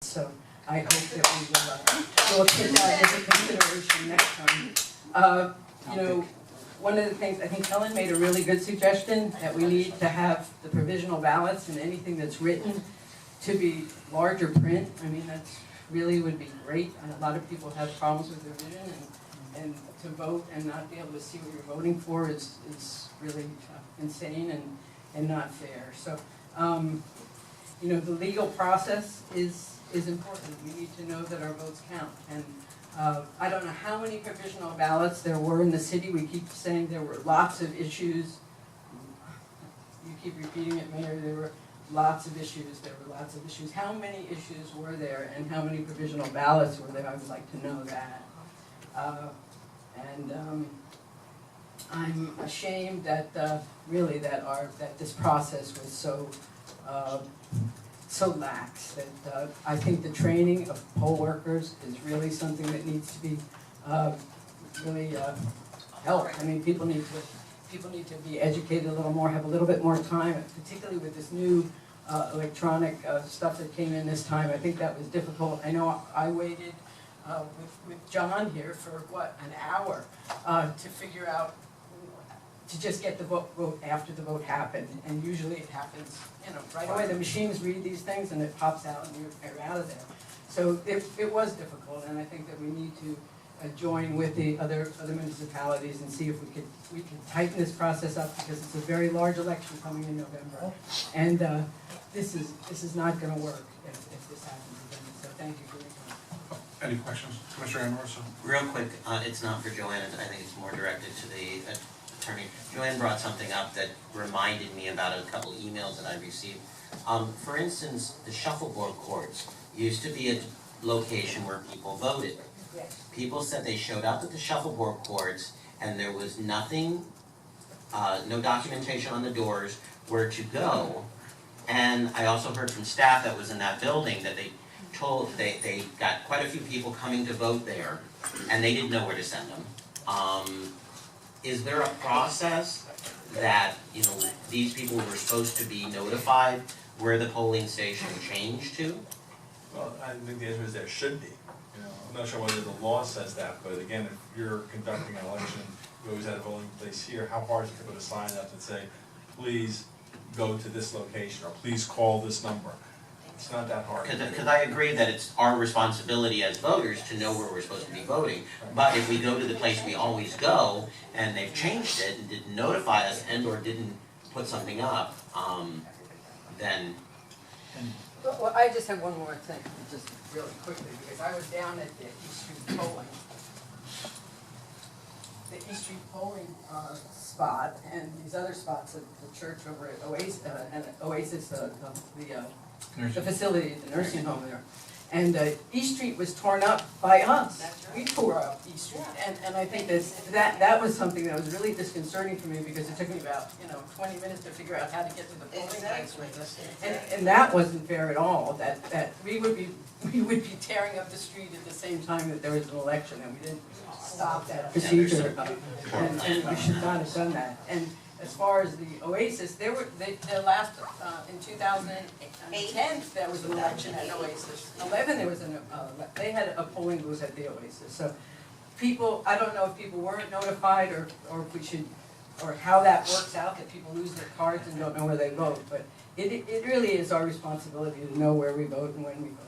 So I hope that we'll take that into consideration next time. You know, one of the things, I think Ellen made a really good suggestion, that we need to have the provisional ballots and anything that's written to be larger print. I mean, that's really would be great. And a lot of people have problems with their vision, and to vote and not be able to see what you're voting for is really insane and not fair. So, you know, the legal process is important. We need to know that our votes count. And I don't know how many provisional ballots there were in the city. We keep saying there were lots of issues. You keep repeating it, Mayor, there were lots of issues. There were lots of issues. How many issues were there and how many provisional ballots were there? I would like to know that. I'm ashamed that really that this process was so lax. That I think the training of poll workers is really something that needs to be really helped. I mean, people need to be educated a little more, have a little bit more time, particularly with this new electronic stuff that came in this time. I think that was difficult. I know I waited with John here for what, an hour to figure out, to just get the vote after the vote happened, and usually it happens, you know, right away. The machines read these things and it pops out and you're out of there. So it was difficult, and I think that we need to join with the other municipalities and see if we can tighten this process up, because it's a very large election coming in November, and this is not going to work if this happens again. So thank you for your time. Any questions, Commissioner Amoroso? Real quick, it's not for Joanne, I think it's more directed to the attorney. Joanne brought something up that reminded me about a couple emails that I received. For instance, the shuffleboard courts used to be a location where people voted. Yes. People said they showed up at the shuffleboard courts and there was nothing, no documentation on the doors where to go. And I also heard from staff that was in that building that they got quite a few people coming to vote there, and they didn't know where to send them. Is there a process that, you know, these people were supposed to be notified where the polling station changed to? Well, I think the answer is there should be. You know, I'm not sure whether the law says that, but again, if you're conducting an election, you always have a polling place here. How hard is it to put a sign up that say, please go to this location, or please call this number? It's not that hard. Because I agree that it's our responsibility as voters to know where we're supposed to be voting. But if we go to the place we always go and they've changed it and didn't notify us and or didn't put something up, then. Well, I just have one more thing, just really quickly, because I was down at the East Street polling. The East Street polling spot and these other spots at the church over at Oasis, the facility, the nursing home there. And East Street was torn up by us. We tore up East Street, and I think that was something that was really disconcerting for me, because it took me about 20 minutes to figure out how to get to the polling place with us, and that wasn't fair at all. That we would be tearing up the street at the same time that there was an election, and we didn't stop that procedure, and we should not have done that. And as far as the Oasis, the last, in 2010, there was an election at Oasis. 11, there was they had a polling booth at the Oasis. So people, I don't know if people weren't notified, or if we should, or how that works out, that people lose their cards and don't know where they vote. But it really is our responsibility to know where we vote and when we vote.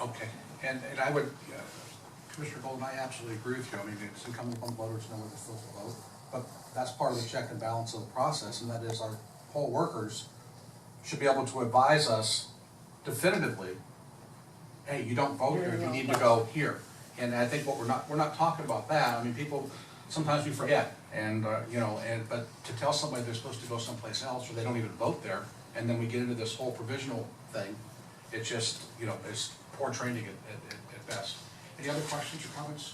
Okay, and I would, Commissioner Golden, I absolutely agree with you. I mean, it's incumbent upon voters to know where they're supposed to vote, but that's part of the check and balance of the process, and that is our poll workers should be able to advise us definitively, hey, you don't vote here, you need to go here. And I think what we're not talking about that. I mean, people, sometimes we forget, and but to tell somebody they're supposed to go someplace else, or they don't even vote there, and then we get into this whole provisional thing, it's just, it's poor training at best. Any other questions or comments,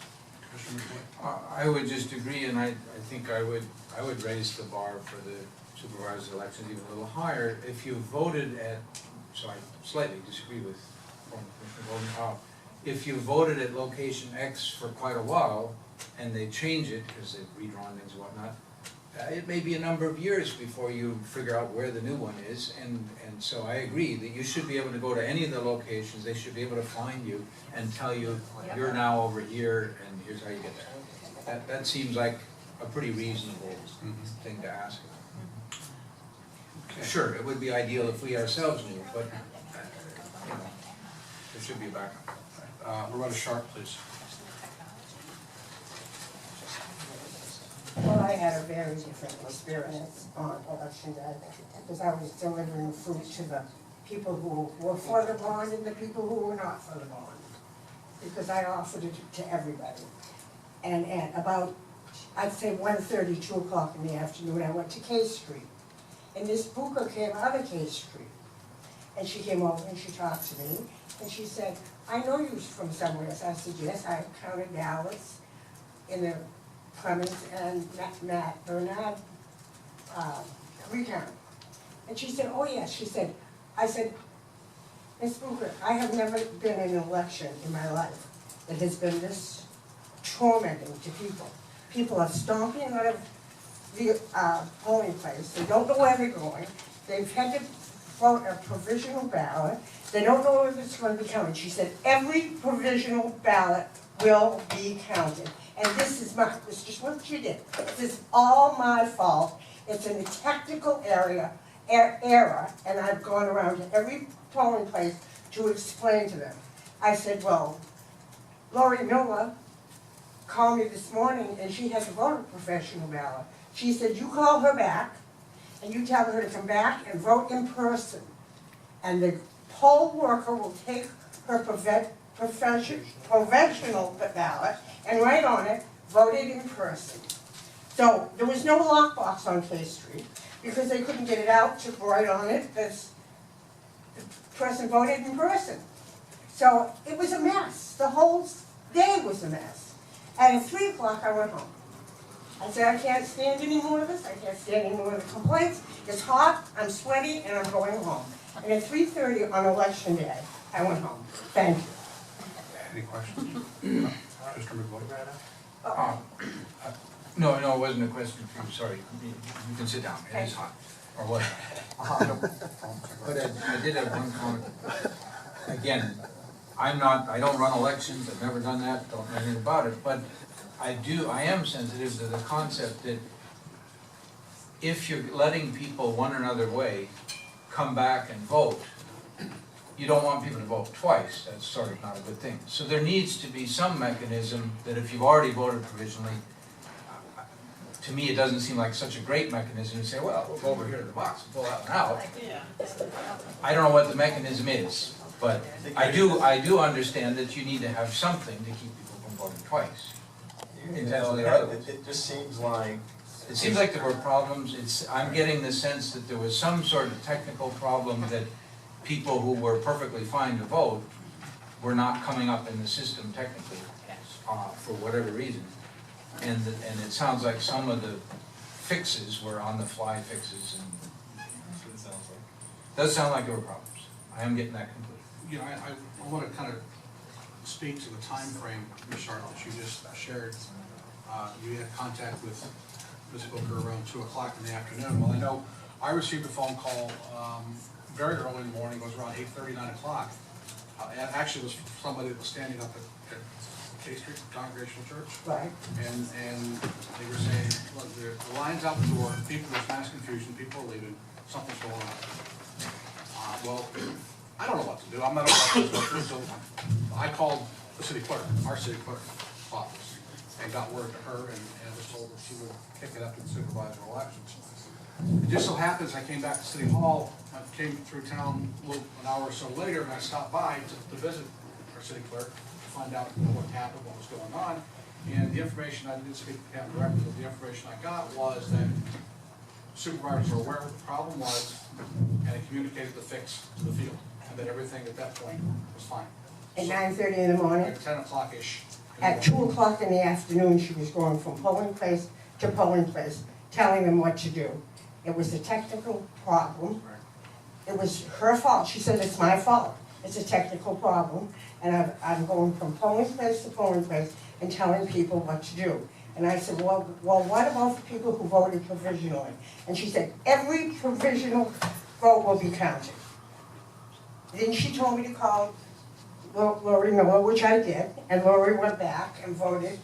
Commissioner McCoy? I would just agree, and I think I would raise the bar for the supervisor elections even a little higher. If you voted at, so I slightly disagree with former Commissioner Golden, if you voted at location X for quite a while, and they change it because they've redrawn things and whatnot, it may be a number of years before you figure out where the new one is, and so I agree that you should be able to go to any of the locations, they should be able to find you and tell you, you're now over here, and here's how you get there. That seems like a pretty reasonable thing to ask. Sure, it would be ideal if we ourselves knew, but, you know, there should be a backup. Loretta Sharp, please. Well, I had a very different experience on election day, because I was delivering food to the people who were for the bond and the people who were not for the bond, because I offered it to everybody. And at about, I'd say 1:30, 2 o'clock in the afternoon, I went to K Street. And Miss Booker came out of K Street. And she came over and she talked to me, and she said, I know you from somewhere. So I said, yes, I counted ballots in the Clemens and Matt Bernard recount. And she said, oh yes, she said, I said, Miss Booker, I have never been in an election in my life that has been this tormenting to people. People are stomping out of the polling place, they don't know where they're going, they've had to vote a provisional ballot, they don't know if it's going to be counted. She said, every provisional ballot will be counted. And this is just what you did. This is all my fault. It's in a technical error, and I've gone around to every polling place to explain to them. I said, well, Lori Miller called me this morning, and she has to vote a professional ballot. She said, you call her back, and you tell her to come back and vote in person. And the poll worker will take her professional ballot and write on it, voted in person. So there was no lockbox on K Street because they couldn't get it out to write on it that the person voted in person. So it was a mess. The whole day was a mess. And at 3 o'clock I went home. I said, I can't stand any more of this. I can't stand any more of the complaints. It's hot, I'm sweaty, and I'm going home. And at 3:30 on election day, I went home. Thank you. Any questions? Mr. McVoy? No, it wasn't a question for you, sorry. You can sit down, it is hot, or what? But I did have one comment. Again, I don't run elections, I've never done that, don't know anything about it, but I am sensitive to the concept that if you're letting people one another way come back and vote, you don't want people to vote twice, that's sort of not a good thing. So there needs to be some mechanism that if you've already voted provisionally, to me it doesn't seem like such a great mechanism to say, well, we'll go over here to the box and pull that one out. I don't know what the mechanism is, but I do understand that you need to have something to keep people from voting twice. Intentionally or otherwise. It just seems like. It seems like there were problems, I'm getting the sense that there was some sort of technical problem that people who were perfectly fine to vote were not coming up in the system technically, for whatever reason. And it sounds like some of the fixes were on-the-fly fixes, and That's what it sounds like. does sound like there were problems. I am getting that conclusion. You know, I want to kind of speak to the time frame, Ms. Sharp, that you just shared. You had contact with Ms. Booker around 2 o'clock in the afternoon. Well, I know I received a phone call very early in the morning, it was around 8:30, 9 o'clock. And actually it was somebody that was standing up at K Street Congregational Church. Right. And they were saying, look, the line's out the door, people, there's mass confusion, people are leaving, something's going on. Well, I don't know what to do, I'm not an elections, so I called the city clerk, our city clerk's office, and got word to her, and was told that she would kick it up to the supervisor of elections. It just so happens I came back to City Hall, I came through town an hour or so later, and I stopped by to visit our city clerk, to find out what happened, what was going on. And the information, I didn't speak to him directly, but the information I got was that supervisors were aware of what the problem was, and they communicated the fix to the field, and that everything at that point was fine. At 9:30 in the morning. At 10 o'clock-ish. At 2 o'clock in the afternoon, she was going from polling place to polling place, telling them what to do. It was a technical problem. It was her fault. She said, it's my fault. It's a technical problem. And I'm going from polling place to polling place and telling people what to do. And I said, well, what about the people who voted provisionally? And she said, every provisional vote will be counted. Then she told me to call Lori Miller, which I did, and Lori went back and voted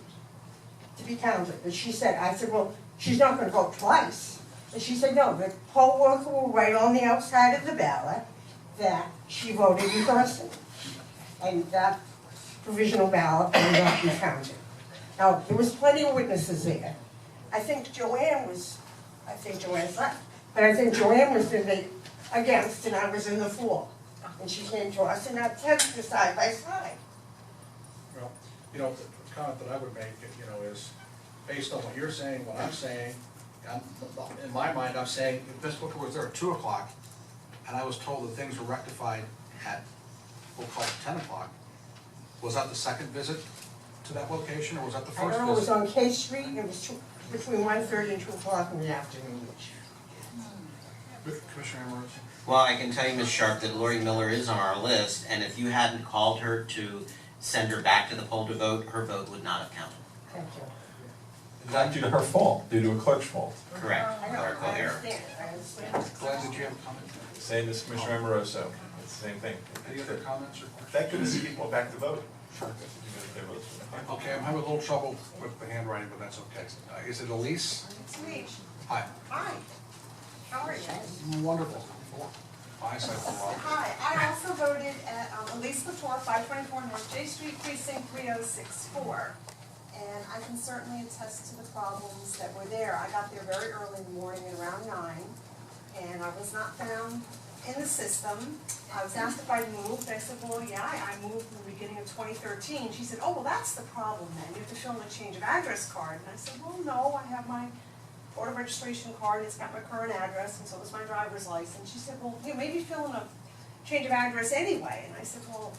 to be counted. And she said, I said, well, she's not gonna vote twice. And she said, no, the poll worker will write on the outside of the ballot that she voted in person. And that provisional ballot will not be counted. Now, there was plenty of witnesses there. I think Joanne's left, but I think Joanne was in the against and I was in the for. And she came to us and that tested side by side. Well, you know, the comment that I would make, you know, is based on what you're saying, what I'm saying, in my mind, I'm saying, if Ms. Booker was there at 2 o'clock, and I was told that things were rectified at, we'll call it 10 o'clock, was that the second visit to that location, or was that the I first know it was visit? on K Street, and it was between 1:30 and 2 o'clock in the afternoon. Commissioner Ambrose? Well, I can tell you, Ms. Sharp, that Lori Miller is on our list, and if you hadn't called her to send her back to the poll to vote, her vote would not have counted. Thank you. Not due to her fault, due to a clerk's fault. Correct, I know, clerical I error. understand, I understand. Glenn, did you have a comment? Same as Commissioner Amoroso, it's the same thing. Any other comments or questions? Thank goodness people are back to vote. Sure. Okay, I'm having a little trouble with the handwriting, but that's okay. Is it Elise? It's me. Hi. Hi. How are you? Wonderful. Eyesight for a while. Hi. I also voted at Elise Latour, 524 North J Street, precinct 3064. And I can certainly attest to the problems that were there. I got there very early in the morning at around 9, and I was not found in the system. I was asked if I'd moved. I said, well, yeah, I moved in the beginning of 2013. She said, oh, well, that's the problem then. You have to fill in a change of address card. And I said, well, no, I have my voter registration card. It's got my current address, and so does my driver's license. She said, well, you maybe fill in a change of address anyway. And I said, well,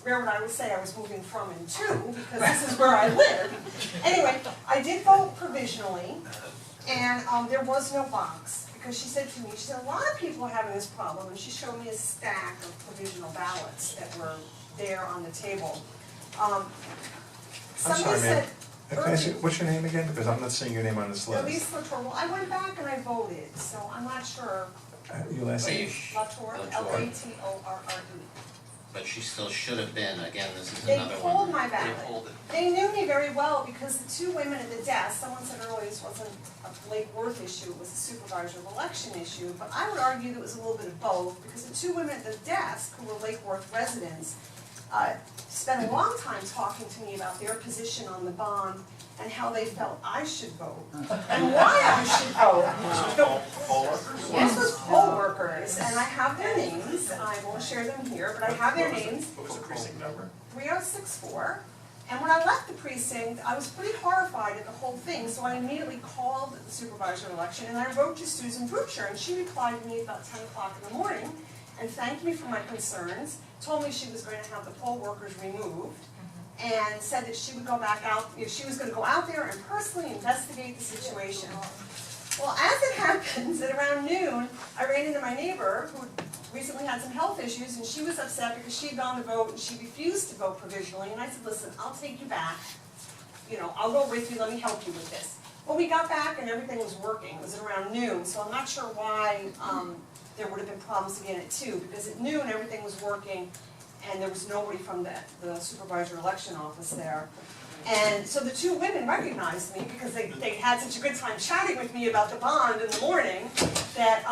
where would I say I was moving from and to, because this is where I live. Anyway, I did vote provisionally, and there was no box. Because she said to me, she said, a lot of people are having this problem, and she showed me a stack of provisional ballots that were there on the table. Somebody said, Can I ask you, what's your name again? Because I'm not seeing your name on this list. Elise Latour, well, I went back and I voted, so I'm not sure. Your last name? Latour, Latour. Latourre. But she still should have been, again, this is They another one. pulled my They ballot. pulled it. They knew me very well because the two women at the desk, someone said earlier this wasn't a Lake Worth issue, it was a supervisor of election issue, but I would argue that it was a little bit of both, because the two women at the desk, who were Lake Worth residents, spent a long time talking to me about their position on the bond and how they felt I should vote, and why I should vote. This was poll workers, and I have their names, I won't share them here, but I have their names. What was the precinct number? 3064, and when I left the precinct, I was pretty horrified at the whole thing, so I immediately called the supervisor election, and I wrote to Susan Butcher, and she replied to me about 10 o'clock in the morning, and thanked me for my concerns, told me she was going to have the poll workers removed, and said that she would go back out, she was going to go out there and personally investigate the situation. Well, as it happens, at around noon, I ran into my neighbor who recently had some health issues, and she was upset because she'd gone to vote and she refused to vote provisionally. And I said, listen, I'll take you back. You know, I'll go with you, let me help you with this. Well, we got back and everything was working. It was at around noon, so I'm not sure why there would have been problems again at 2, because at noon everything was working and there was nobody from the supervisor election office there. And so the two women recognized me because they had such a good time chatting with me about the bond in the morning that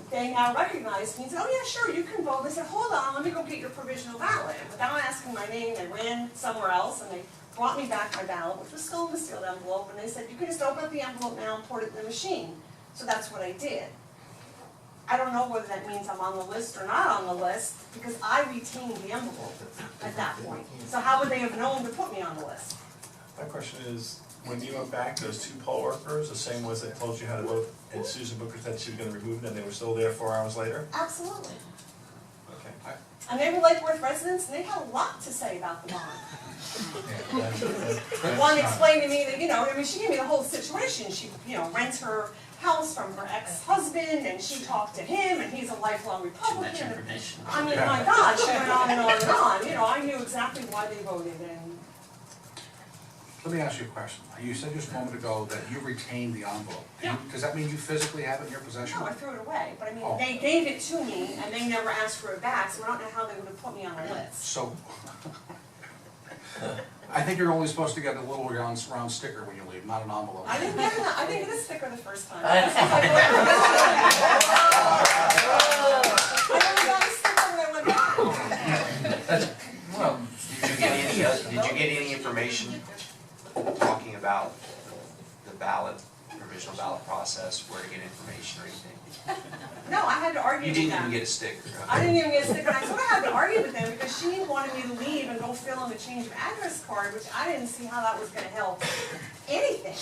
they now recognized me and said, oh yeah, sure, you can vote. They said, hold on, let me go get your provisional ballot. And without asking my name, they ran somewhere else and they brought me back my ballot, which was still in the sealed envelope, and they said, you can just open up the envelope now and put it in the machine. So that's what I did. I don't know whether that means I'm on the list or not on the list, because I retained the envelope at that point. So how would they have known to put me on the list? My question is, when you went back, those two poll workers, the same ones that told you how to vote, and Susan Booker said she was gonna remove them, and they were still there 4 hours later? Absolutely. Okay. And they were Lake Worth residents, and they had a lot to say about the bond. One explained to me that, you know, I mean, she gave me the whole situation. She, you know, rents her house from her ex-husband, and she talked to him, and he's a lifelong Too much Republican. information. I mean, my God, she went on and on and on. You know, I knew exactly why they voted, and Let me ask you a question. You said just a moment ago that you retained the envelope. Yeah. Does that mean you physically have it in your possession? No, I threw it away, but I mean, Oh. they gave it to me and they never asked for it back, so I don't know how they would have put me on the list. So, I think you're only supposed to get a little round sticker when you leave, not an envelope. I didn't get a sticker the first time. I never got a sticker when I went back. Well, Did you get any information talking about the ballot, provisional ballot process, where to get information or anything? No, I had to argue You with didn't them. even get a sticker. I didn't even get a sticker, and I sort of had to argue with them because she wanted me to leave and go fill in the change of address card, which I didn't see how that was gonna help anything.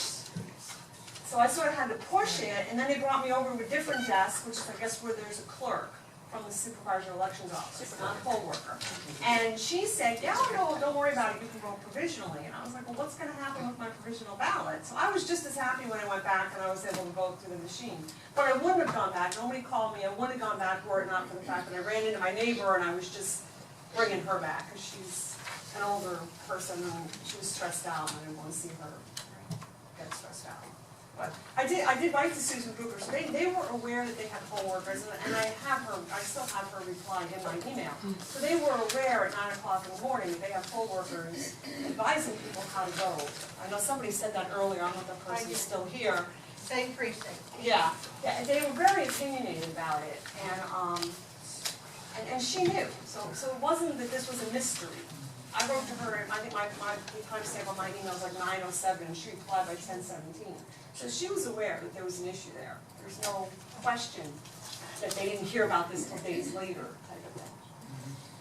So I sort of had to push it, and then they brought me over to a different desk, which is, I guess, where there's a clerk from the supervisor elections office, not a poll worker. And she said, yeah, no, don't worry about it, you can vote provisionally. And I was like, well, what's gonna happen with my provisional ballot? So I was just as happy when I went back and I was able to vote through the machine. But I wouldn't have gone back, nobody called me, I wouldn't have gone back were it not for the fact that I ran into my neighbor and I was just bringing her back, because she's an older person and she was stressed out and I didn't want to see her get stressed out. But I did write to Susan Booker, so they were aware that they had poll workers, and I still have her reply in my email. So they were aware at 9 o'clock in the morning that they have poll workers advising people how to vote. I know somebody said that earlier, I don't know if that person's still here. Same precinct. Yeah, they were very opinionated about it, and she knew, so it wasn't that this was a mystery. I wrote to her, I think the timestamp on my email was like 9:07, and she replied by 10:17. So she was aware that there was an issue there. There's no question that they didn't hear about this till days later, type of thing.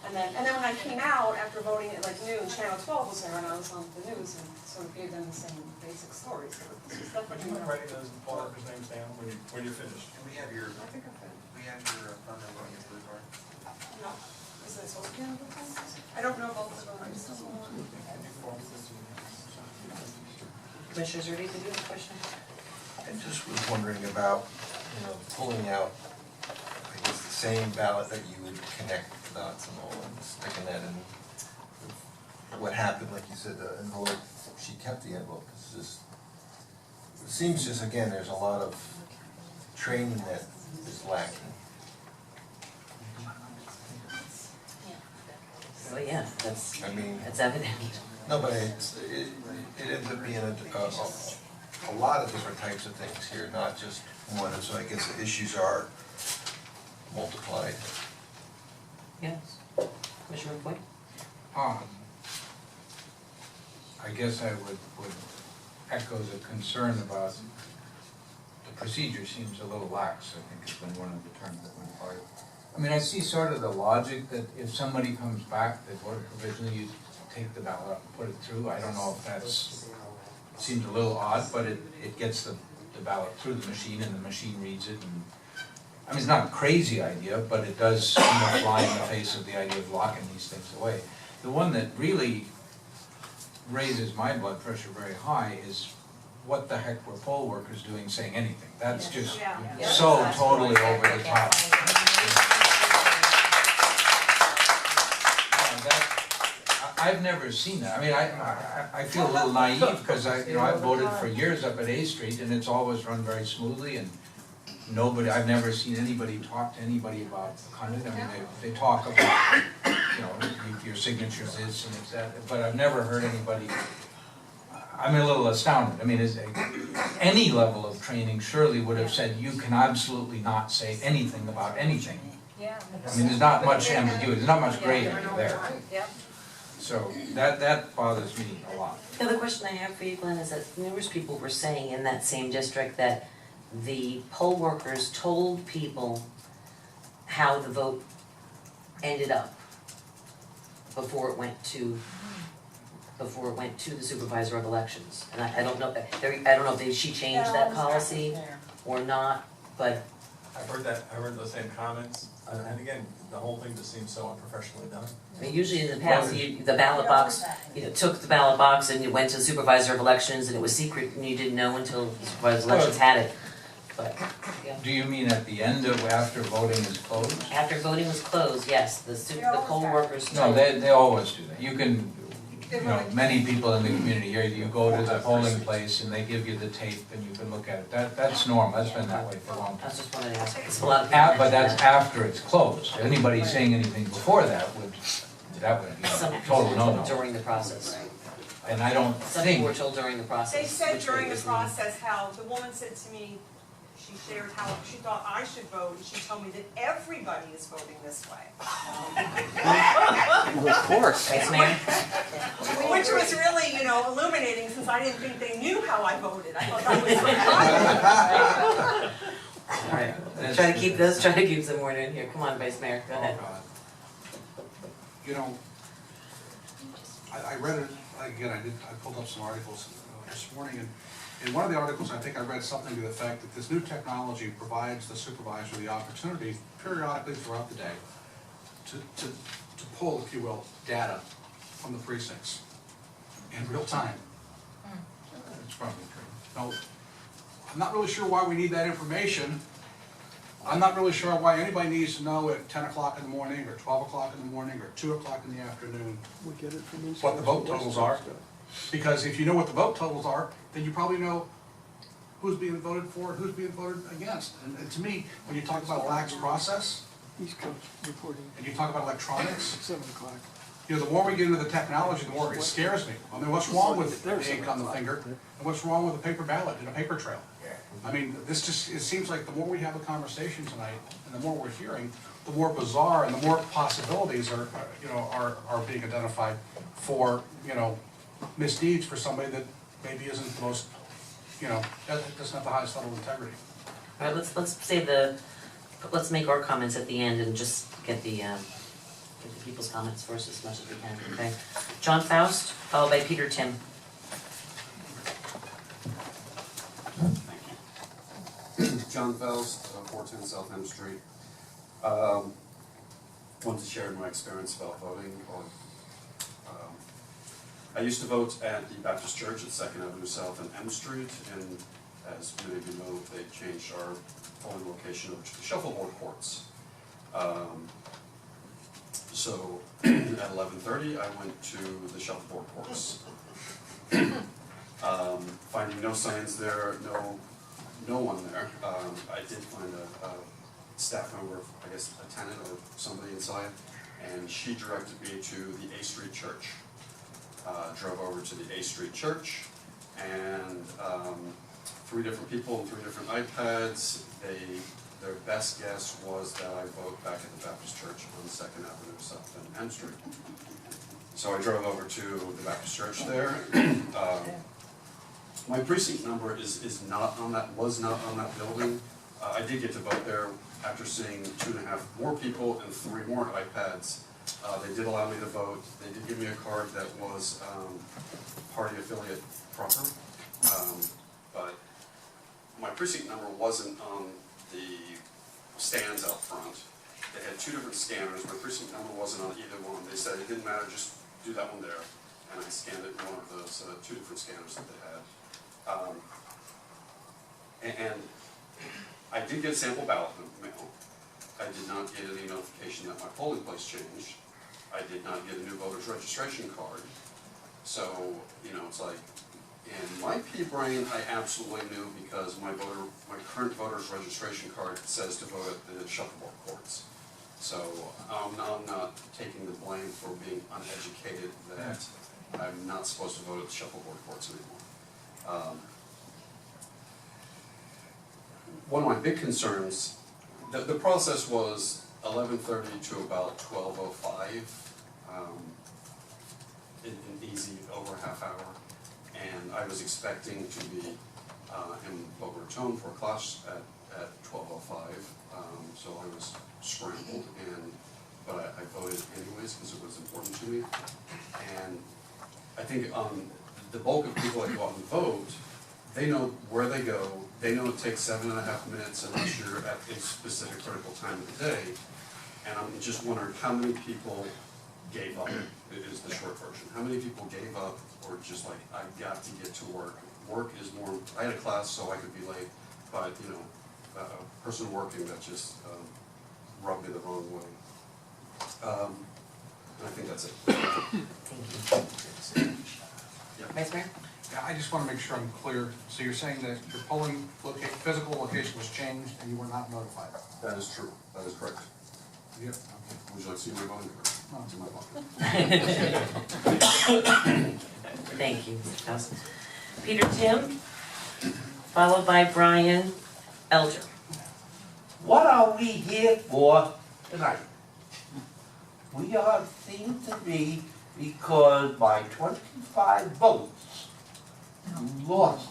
And then when I came out after voting at like noon, Channel 12 was there, and I was on the news and sort of gave them the same basic story. So this was Would you definitely. mind writing those poll workers' names down when you're finished? And we have your, I think I'm finished. we have your phone number on your blue card. No. Is it supposed to be on the phone? I don't know both of them. I just don't know. Commissioners, ready to do the question? I just was wondering about, pulling out, I guess, the same ballot that you would connect the dots and all, and sticking that in. What happened, like you said, the envelope, she kept the envelope, it's just, it seems just, again, there's a lot of training that is lacking. Well, yeah, that's I mean, evident. no, but it ends up being a lot of different types of things here, not just one, and so I guess the issues are multiplied. Yes. Commissioner Point? I guess I would echo the concern about the procedure seems a little lax, I think has been one of the terms that went by. I mean, I see sort of the logic that if somebody comes back, that voted provisionally, you take the ballot up and put it through. I don't know if that's, seems a little odd, but it gets the ballot through the machine and the machine reads it and, I mean, it's not a crazy idea, but it does fly in the face of the idea of locking these things away. The one that really raises my blood pressure very high is what the heck were poll workers doing saying anything? That's just Yeah. so totally over the top. I've never seen that. I mean, I feel a little naive because I voted for years up at A Street and it's always run very smoothly and nobody, I've never seen anybody talk to anybody about conduct. I mean, they talk about, your signature's this and it's that, but I've never heard anybody, I'm a little astounded. I mean, any level of training surely would have said you can absolutely not say anything about anything. Yeah. I mean, there's not much ambiguity, there's not much gray area there. Yep. So that bothers me a lot. The other question I have for you, Glenn, is that numerous people were saying in that same district that the poll workers told people how the vote ended up before it went to the supervisor of elections. And I don't know, if she changed that policy or not, but I've heard those same comments, and again, the whole thing just seems so unprofessionally done. I mean, usually in the past, the ballot box, took the ballot box and you went to the supervisor of elections and it was secret and you didn't know until the supervisor of elections had it. But, yeah. Do you mean at the end of, after voting is closed? After voting was closed, yes, the poll workers No, told. they always do that. You can, you know, many people in the community here, you go to the polling place and they give you the tape and you can look at it. That's normal, that's been that way for a long I time. was just wondering, it's a lot of people But that's mention that. after it's closed. Anybody saying anything before that would be Some a people total were told no-no. during the process. And I don't Some people were think, told during the process. They said which during the was process how, the woman said to me, she shared how she thought I should vote, and she told me that everybody is voting this way. Of course. Vice Mayor? Which was really, you know, illuminating, since I didn't think they knew how I voted. I thought that was so All right, try to keep some order in here. Come on, Vice Mayor, go ahead. Oh, God. You know, I read it, again, I pulled up some articles this morning, and in one of the articles, I think I read something to the effect that this new technology provides the supervisor the opportunity periodically throughout the day to pull, if you will, data from the precincts in real time. it's probably true. Now, I'm not really sure why we need that information. I'm not really sure why anybody needs to know at 10 o'clock in the morning, or 12 o'clock in the morning, or 2 o'clock in the afternoon, what the vote totals are. Because if you know what the vote totals are, then you probably know who's being voted for, who's being voted against. And to me, when you talk about a lax process, East Coast reporting, and you talk about electronics, 7 o'clock. you know, the more we get into the technology, the more it scares me. I mean, what's wrong with the ink on the finger, and what's wrong with a paper ballot and a paper trail? I mean, this just, it seems like the more we have a conversation tonight, and the more we're hearing, the more bizarre and the more possibilities are being identified for, you know, misdeeds for somebody that maybe isn't the most, you know, doesn't have the highest level of integrity. All right, let's make our comments at the end and just get the people's comments first as much as we can, okay? John Faust, followed by Peter Tim. John Faust, 410 South M Street. Want to share my experience about voting. I used to vote at the Baptist Church at 2nd Avenue South and M Street, and as many of you know, they changed our polling location over to the Shuffleboard Courts. So at 11:30, I went to the Shuffleboard Courts. Finding no signs there, no one there. I did find a staff member, I guess a tenant or somebody inside, and she directed me to the A Street Church. Drove over to the A Street Church, and 3 different people and 3 different iPads. Their best guess was that I vote back at the Baptist Church on 2nd Avenue South and M Street. So I drove over to the Baptist Church there. My precinct number was not on that building. I did get to vote there after seeing 2.5 more people and 3 more iPads. They did allow me to vote. They did give me a card that was party affiliate proper, but my precinct number wasn't on the stands out front. They had 2 different scanners. My precinct number wasn't on either one. They said it didn't matter, just do that one there. And I scanned it in one of those 2 different scanners that they had. And I did get a sample ballot mail. I did not get any notification that my polling place changed. I did not get a new voter's registration card. So, you know, it's like, in my pea brain, I absolutely knew because my current voter's registration card says to vote at the Shuffleboard Courts. So I'm not taking the blame for being uneducated that I'm not supposed to vote at the Shuffleboard Courts anymore. One of my big concerns, the process was 11:30 to about 12:05, in easy over a half hour, and I was expecting to be in Boca Raton for a class at 12:05, so I was scrambled, but I voted anyways because it was important to me, and I think the bulk of people that go out and vote, they know where they go. They know it takes 7.5 minutes unless you're at a specific critical time of the day. And I'm just wondering how many people gave up, is the short version. How many people gave up or just like, I got to get to work. Work is more, I had a class so I could be late, but you know, a person working that just rubbed me the wrong way. I think that's it. Thank you. Vice Mayor? Yeah, I just wanna make sure I'm clear. So you're saying that your polling physical location was changed and you were not notified? That is true, that is correct. Yep. Okay. Would you like to see my voting card? No. It's in my pocket. Thank you, Mr. Cousins. Peter Tim, followed by Brian Elder. What are we here for tonight? We are seen to be because by 25 votes, you lost.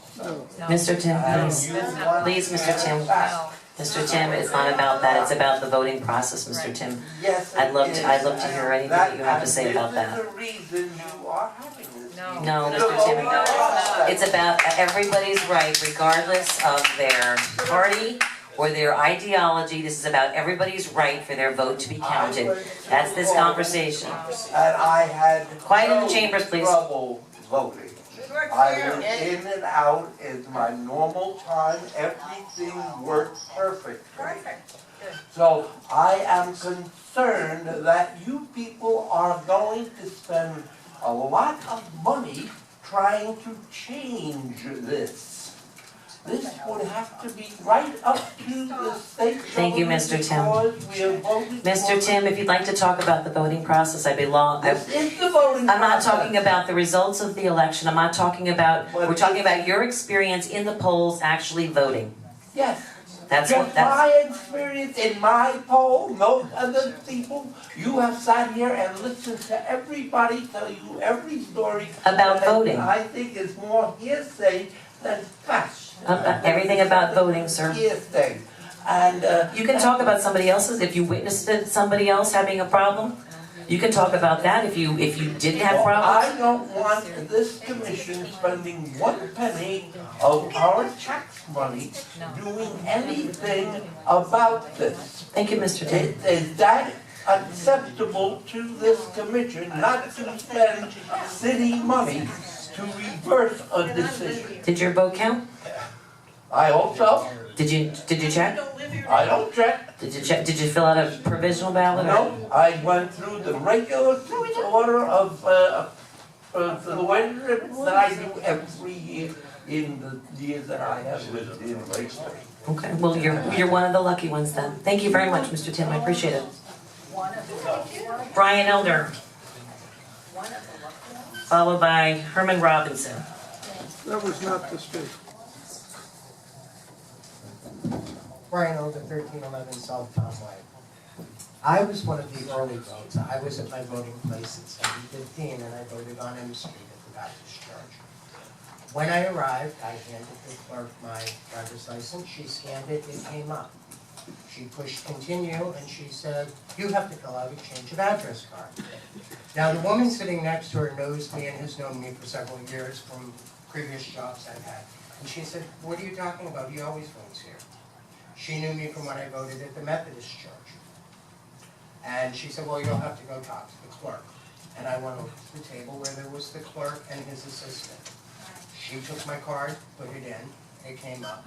Mr. Tim, And please. you want Please, Mr. Tim. it back. Mr. Tim, it's not about that, it's about the voting process, Mr. Tim. Yes, I'd love it to- is. I'd love to hear anything that you have to say about that. And this is the reason you are having this. No, Mr. Tim, it's about everybody's right, regardless of their party or their ideology. This is about everybody's right for their vote to be counted. That's this conversation. And I had Quiet in the no chambers, please. trouble voting. I went in and out in my normal time, everything worked perfect. Perfect, good. So I am concerned that you people are going to spend a lot of money trying to change this. This would have to be right up to the state Thank you, government Mr. Tim. because we are voting Mr. for- Tim, if you'd like to talk about the voting process, I'd be This is the voting I'm not process. talking about the results of the election, I'm not talking about, we're talking about your experience in the polls actually voting. Yes. That's Just what, that's, my experience in my poll, no other people, you have sat here and listened to everybody tell you every story. About that voting. I think is more hearsay than fact. everything about voting, sir. Hearsay. And, You can talk about somebody else's, if you witnessed somebody else having a problem, you can talk about that if you didn't have problems. I don't want this commission spending 1 penny of our tax money doing anything about this. Thank you, Mr. Tim. Is that acceptable to this commission not to spend city money to reverse a decision? Did your vote count? I hope so. Did you check? I don't check. Did you fill out a provisional ballot? No, I went through the regular order of the way that I do every year in the years that I have lived in Raceway. Okay, well, you're one of the lucky ones then. Thank you very much, Mr. Tim, I appreciate it. Brian Elder. Followed by Herman Robinson. That was not the speech. Brian Elder, 1311 South Conway. I was one of the early votes. I was at my voting place at 7:15 and I voted on M Street at the Baptist Church. When I arrived, I handed the clerk my driver's license. She scanned it, it came up. She pushed continue and she said, "You have to fill out a change of address card." Now, the woman sitting next to her knows me and has known me for several years from previous jobs I've had. And she said, "What are you talking about? He always votes here." She knew me from when I voted at the Methodist Church. And she said, "Well, you'll have to go talk to the clerk." And I went over to the table where there was the clerk and his assistant. She took my card, put it in, it came up.